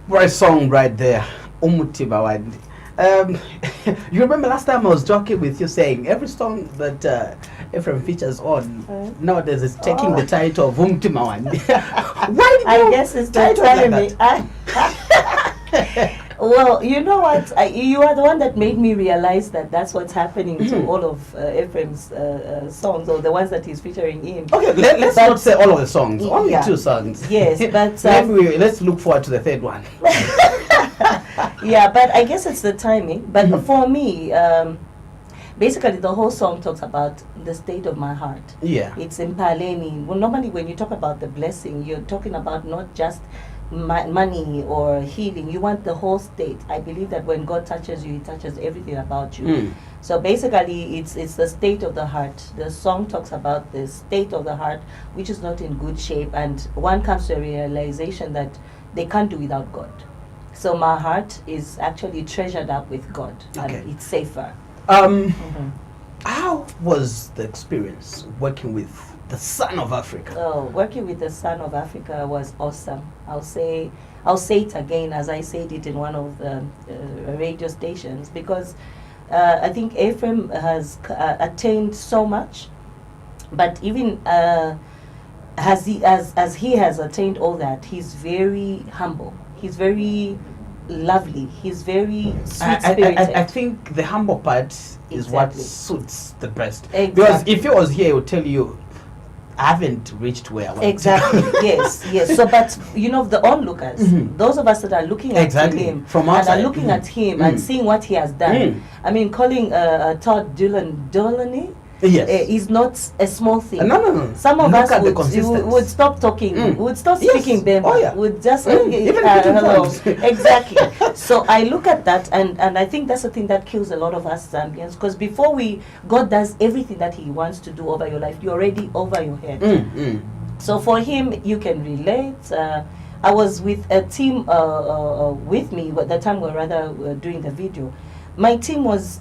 Right song right there. Umutima Wandi. You remember last time I was joking with you saying every song that Ephraim features on nowadays is taking the title of Umutima Wandi. Why did you I guess it's the title like timing. that? Well, you know what? You are the one that made me realize that that's what's happening to all of Ephraim's songs, or the ones that he's featuring in. Okay, let's not say all of the songs. Only 2 songs. Yes, but maybe let's look forward to the 3rd one. Yeah, but I guess it's the timing. But for me, basically the whole song talks about the state of my heart. Yeah. It's Impaleni. Well, normally when you talk about the blessing, you're talking about not just money or healing. You want the whole state. I believe that when God touches you, he touches everything about you. So basically it's the state of the heart. The song talks about the state of the heart, which is not in good shape, and one comes to a realization that they can't do without God. So my heart is actually treasured up with God, and it's safer. How was the experience working with the Son of Africa? Oh, working with the Son of Africa was awesome. I'll say it again, as I said it in one of the radio stations, because I think Ephraim has attained so much, but even as he has attained all that, he's very humble. He's very lovely. He's very sweet-spirited. I think the humble part is what suits the best. Exactly. Because if he was here, he would tell you, I haven't reached where I want exactly. to. Yes. So, but you know, the onlookers, those of us that are looking at him from outside, and are looking at him and seeing what he has done. I mean, calling Todd Dulaney is not a small thing. No. Some of us would stop talking, would stop speaking Bemba, would just hello. Exactly. So I look at that, and I think that's the thing that kills a lot of us Zambians, because before God does everything that he wants to do over your life, you're already over your head. So for him, you can relate. I was with a team with me at the time we were doing the video. My team was,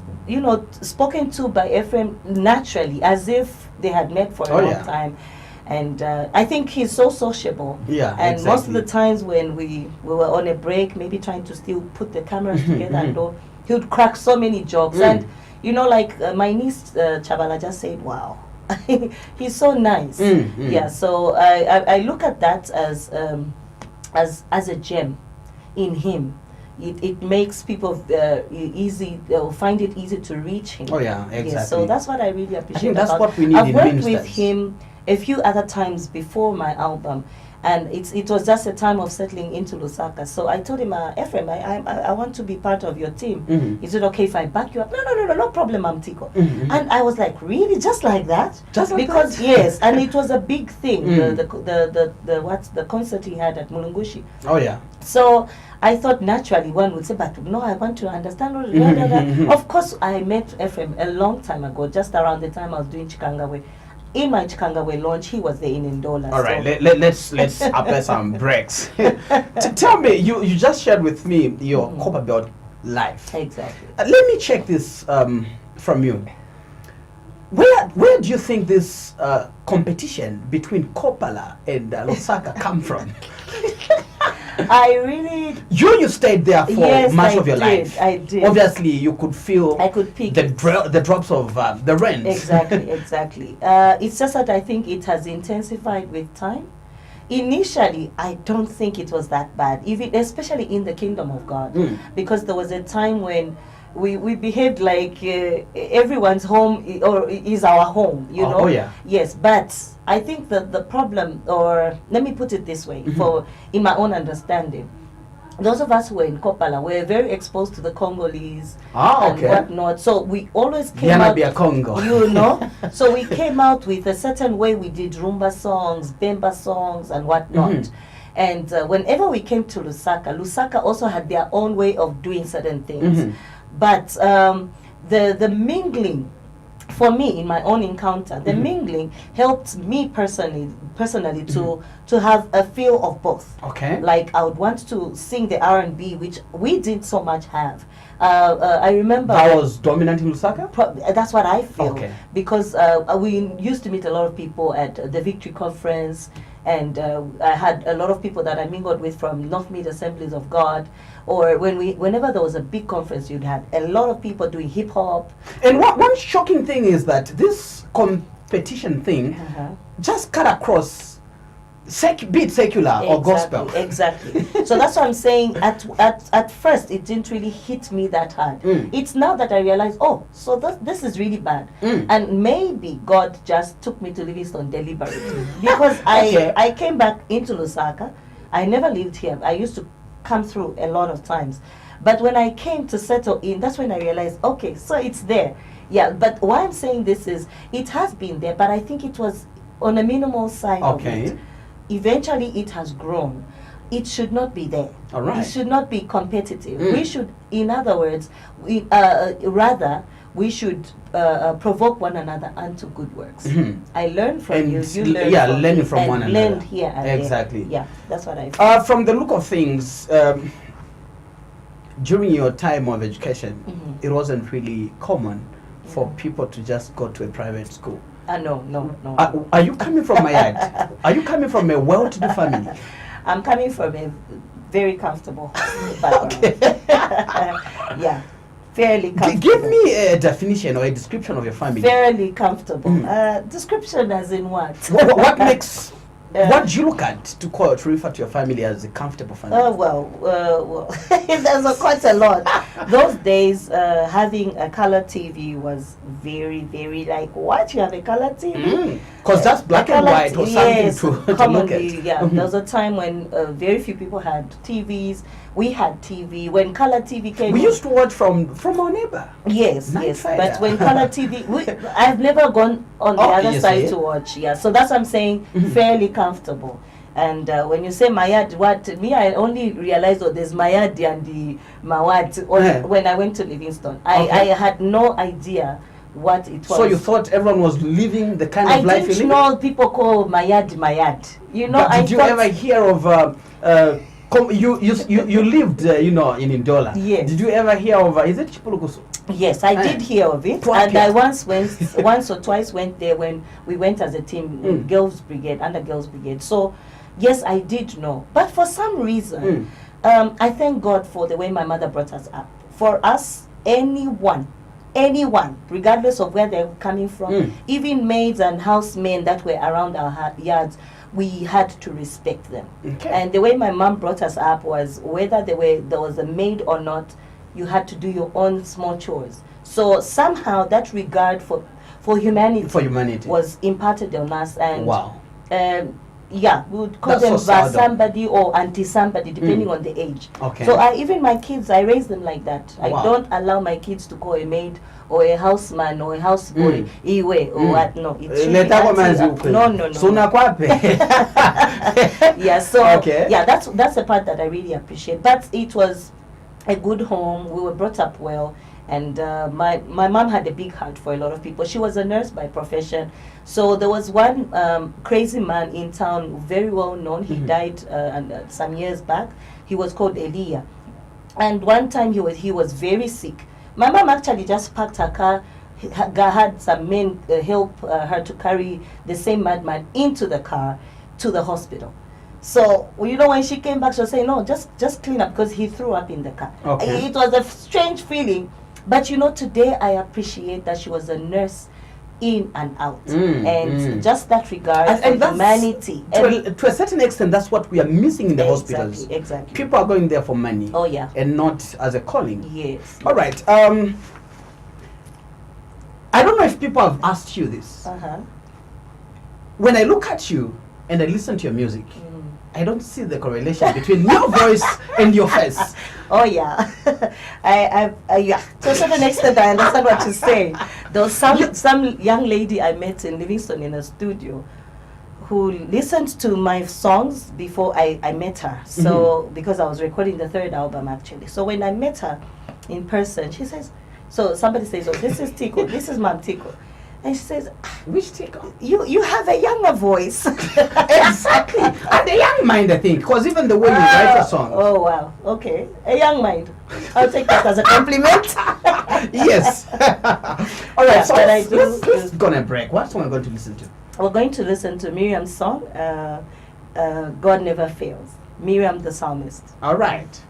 spoken to by Ephraim naturally, as if they had met for a long time. And I think he's so sociable. Yeah, and most of the times when we were on a break, maybe trying to still put the cameras together, and he would crack so many jokes. And, like my niece, Chabala, just said, wow, he's so nice. Yeah, so I look at that as a gem in him. It makes people find it easy to reach him. Oh yeah, exactly. Yeah, so that's what I really appreciate. I think that's what we need. I've worked with him a few other times before my album, and it was just a time of settling into Lusaka. So I told him, Ephraim, I want to be part of your team. Is it okay if I back you up? No problem, Tiko. And I was like, really, just like that? Just like because that? Yes, and it was a big thing. The concert he had at Mulungushi. Oh yeah. So I thought naturally one would say, but no, I want to understand. Of course, I met Ephraim a long time ago, just around the time I was doing Chikangawe. In my Chikangawe launch, he was there in Ndola. All right, let's apply some breaks. Tell me, you just shared with me your Coppa Belt life. Exactly. Let me check this from you. Where do you think this competition between Copala and Lsk come from? I really... You stayed there for much of your life. I did. Obviously, you could feel... I could pick the drops of the rent. Exactly. It's just that I think it has intensified with time. Initially, I don't think it was that bad, even especially in the kingdom of God, because there was a time when we behaved like everyone's home is our home, Oh yeah. Yes, but I think that the problem, or let me put it this way, in my own understanding, those of us who were in Copala were very exposed to the Congolese and whatnot. So we always came out, Congo. So we came out with a certain way. We did Rumba songs, Bemba songs, and whatnot. And whenever we came to Lusaka also had their own way of doing certain things. But the mingling, for me, in my own encounter, the mingling helped me personally to have a feel of both. Okay. Like I would want to sing the R&B, which we didn't so much have. I remember that was dominant in Lusaka. That's what I feel. Okay. Because we used to meet a lot of people at the Victory Conference, And I had a lot of people that I mingled with from North Mid Assemblies of God, or whenever there was a big conference, you'd have a lot of people doing hip hop. And one shocking thing is that this competition thing just cut across be it secular or gospel. Exactly. So that's what I'm saying. At first, it didn't really hit me that hard. It's now that I realize, oh, so this is really bad. And maybe God just took me to Livingstone deliberately. Because I came back into Lusaka. I never lived here. I used to come through a lot of times. But when I came to settle in, that's when I realized, okay, so it's there. Yeah, but why I'm saying this is, it has been there, but I think it was on a minimal side of it. Eventually it has grown. It should not be there. All right. It should not be competitive. We should, in other words, we should provoke one another unto good works. I learn from you learn learning from one another. Learn here and exactly. there. Yeah, that's what I feel. From the look of things, during your time of education, it wasn't really common for people to just go to a private school. No. Are you coming from Mayad? Are you coming from a well-to-do family? I'm coming from a very comfortable background. Yeah, fairly comfortable. Give me a definition or a description of your family. Fairly comfortable. Description as in what? What makes... what do you look at to refer to your family as a comfortable family? Well, there's quite a lot. Those days, having a color TV was very, very like, what? You have a color TV? Because that's black and white or something to look at. Yeah, there was a time when very few people had TVs. We had TV. When color TV came, we used to watch from our neighbor. Yes. But when color TV, I've never gone on the other side to watch. Yeah, so that's what I'm saying. Fairly comfortable. And when you say Mayad, I only realized there's Mayad and the Mawad when I went to Livingstone. I had no idea what it was. So you thought everyone was living the kind of life you live? I didn't know people call Mayad. You know, but did you ever hear of... you lived, in Ndola. Yes. Did you ever hear of, is it Chipulukusu? Yes, I did hear of it. And I once or twice went there when we went as a team, Girls Brigade, under Girls Brigade. So, yes, I did know. But for some reason, I thank God for the way my mother brought us up. For us, anyone, regardless of where they're coming from, even maids and housemen that were around our yards, we had to respect them. And the way my mom brought us up was whether there was a maid or not, you had to do your own small chores. So somehow that regard for humanity was imparted on us. And yeah, we would call them somebody or auntie somebody depending on the age. So even my kids, I raise them like that. I don't allow my kids to call a maid or a houseman or a houseboy Iwe or what. No, it's yeah, so yeah, that's the part that I really appreciate. But it was a good home. We were brought up well. And my mom had a big heart for a lot of people. She was a nurse by profession. So there was one crazy man in town, very well known. He died some years back. He was called Elia. And one time he was very sick. My mom actually just packed her car, had some men help her to carry the same madman into the car to the hospital. So, when she came back, she was saying, no, just clean up, because he threw up in the car. It was a strange feeling. But today I appreciate that she was a nurse in and out. And just that regard and humanity. To a certain extent, that's what we are missing in the hospitals. Exactly. People are going there for money. Oh, yeah. And not as a calling. Yes. All right. I don't know if people have asked you this. When I look at you and I listen to your music, I don't see the correlation between your voice and your face. Oh yeah, yeah. To a certain extent, I understand what you say. There was some young lady I met in Livingstone in a studio, who listened to my songs before I met her. So because I was recording the third album actually. So when I met her in person, she says, so somebody says, "Oh, this is Tiko. This is Mam Tiko." And she says, which Tiko? You have a younger voice. Exactly. And a young mind, I think, because even the way you write a song. Oh, wow. Okay. A young mind. I'll take that as a compliment. Yes. All right, so let's go on a break. What song are we going to listen to? We're going to listen to Miriam's song, God never fails. Miriam the psalmist. All right.